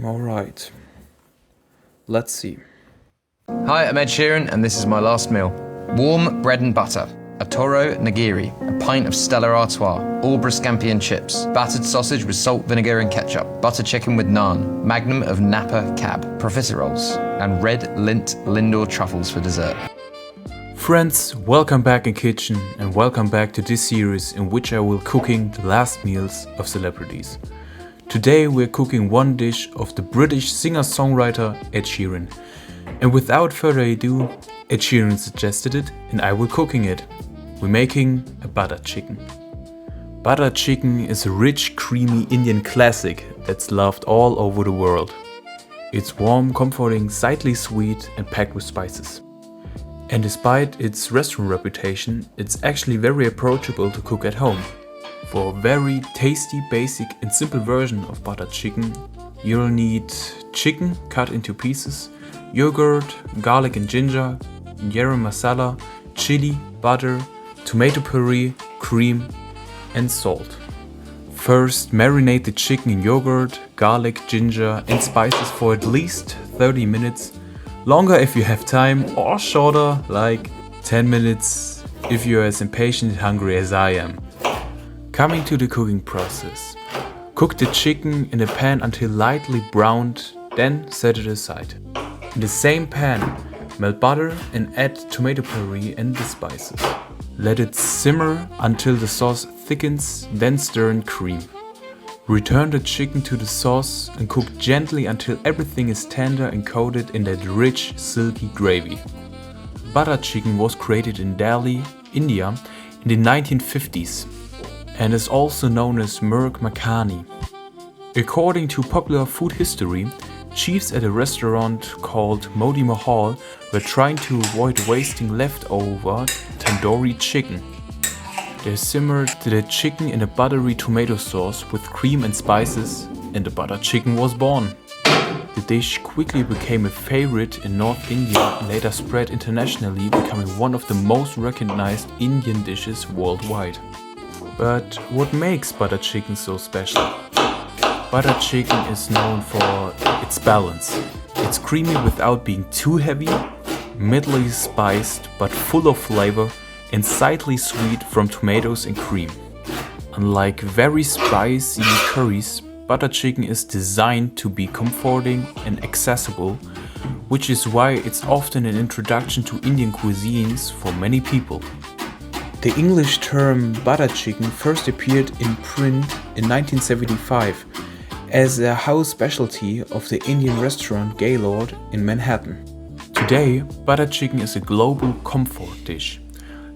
Alright, let's see. Hi, I'm Ed Sheeran, and this is my last meal. Warm bread and butter, a toro nigiri, a pint of Stella Artois, Albra scampi and chips, battered sausage with salt, vinegar and ketchup, butter chicken with naan, magnum of Napa cab, profiteroles, and red lint Lindor truffles for dessert. Friends, welcome back in kitchen and welcome back to this series in which I will cooking the last meals of celebrities. Today we're cooking one dish of the British singer-songwriter Ed Sheeran. And without further ado, Ed Sheeran suggested it and I will cooking it. We're making a butter chicken. Butter chicken is a rich, creamy Indian classic that's loved all over the world. It's warm, comforting, slightly sweet and packed with spices. And despite its restaurant reputation, it's actually very approachable to cook at home. For a very tasty, basic and simple version of butter chicken, you'll need chicken cut into pieces, yogurt, garlic and ginger, garam masala, chili, butter, tomato puree, cream and salt. First, marinate the chicken in yogurt, garlic, ginger and spices for at least 30 minutes. Longer if you have time, or shorter, like 10 minutes if you're as impatient and hungry as I am. Coming to the cooking process. Cook the chicken in a pan until lightly browned, then set it aside. In the same pan, melt butter and add tomato puree and the spices. Let it simmer until the sauce thickens, then stir in cream. Return the chicken to the sauce and cook gently until everything is tender and coated in that rich, silky gravy. Butter chicken was created in Delhi, India in the 1950s and is also known as Murg Makhani. According to popular food history, chefs at a restaurant called Modi Mahal were trying to avoid wasting leftover tandoori chicken. They simmered the chicken in a buttery tomato sauce with cream and spices, and the butter chicken was born. The dish quickly became a favorite in North India and later spread internationally, becoming one of the most recognized Indian dishes worldwide. But what makes butter chicken so special? Butter chicken is known for its balance. It's creamy without being too heavy, mildly spiced but full of flavor, and slightly sweet from tomatoes and cream. Unlike very spicy curries, butter chicken is designed to be comforting and accessible, which is why it's often an introduction to Indian cuisines for many people. The English term butter chicken first appeared in print in 1975 as a house specialty of the Indian restaurant Gaylord in Manhattan. Today, butter chicken is a global comfort dish.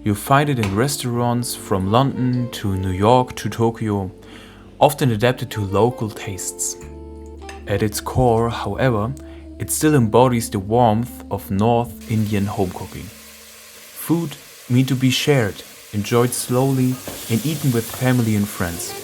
You'll find it in restaurants from London to New York to Tokyo, often adapted to local tastes. At its core, however, it still embodies the warmth of North Indian home cooking. Food meant to be shared, enjoyed slowly, and eaten with family and friends.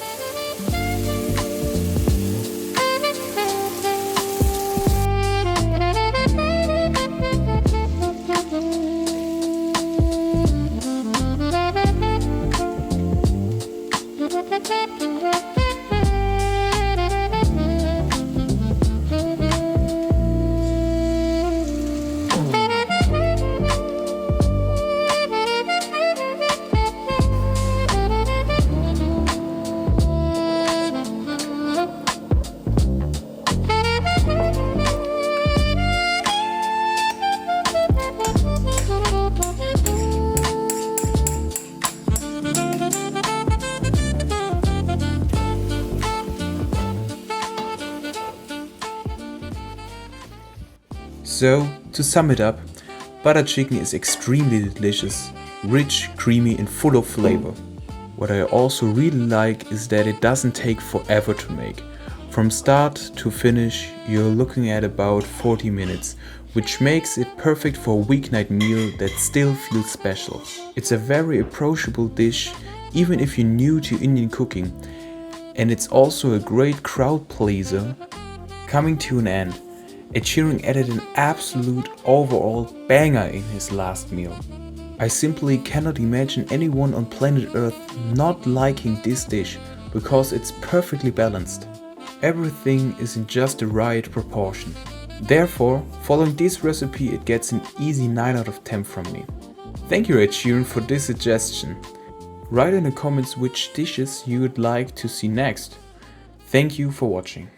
So, to sum it up, butter chicken is extremely delicious, rich, creamy and full of flavor. What I also really like is that it doesn't take forever to make. From start to finish, you're looking at about 40 minutes, which makes it perfect for a weeknight meal that still feels special. It's a very approachable dish, even if you're new to Indian cooking, and it's also a great crowd pleaser. Coming to an end, Ed Sheeran added an absolute overall banger in his last meal. I simply cannot imagine anyone on planet Earth not liking this dish because it's perfectly balanced. Everything is in just the right proportion. Therefore, following this recipe it gets an easy 9 out of 10 from me. Thank you Sheeran for this suggestion. Write in the comments which dishes you would like to see next. Thank you for watching.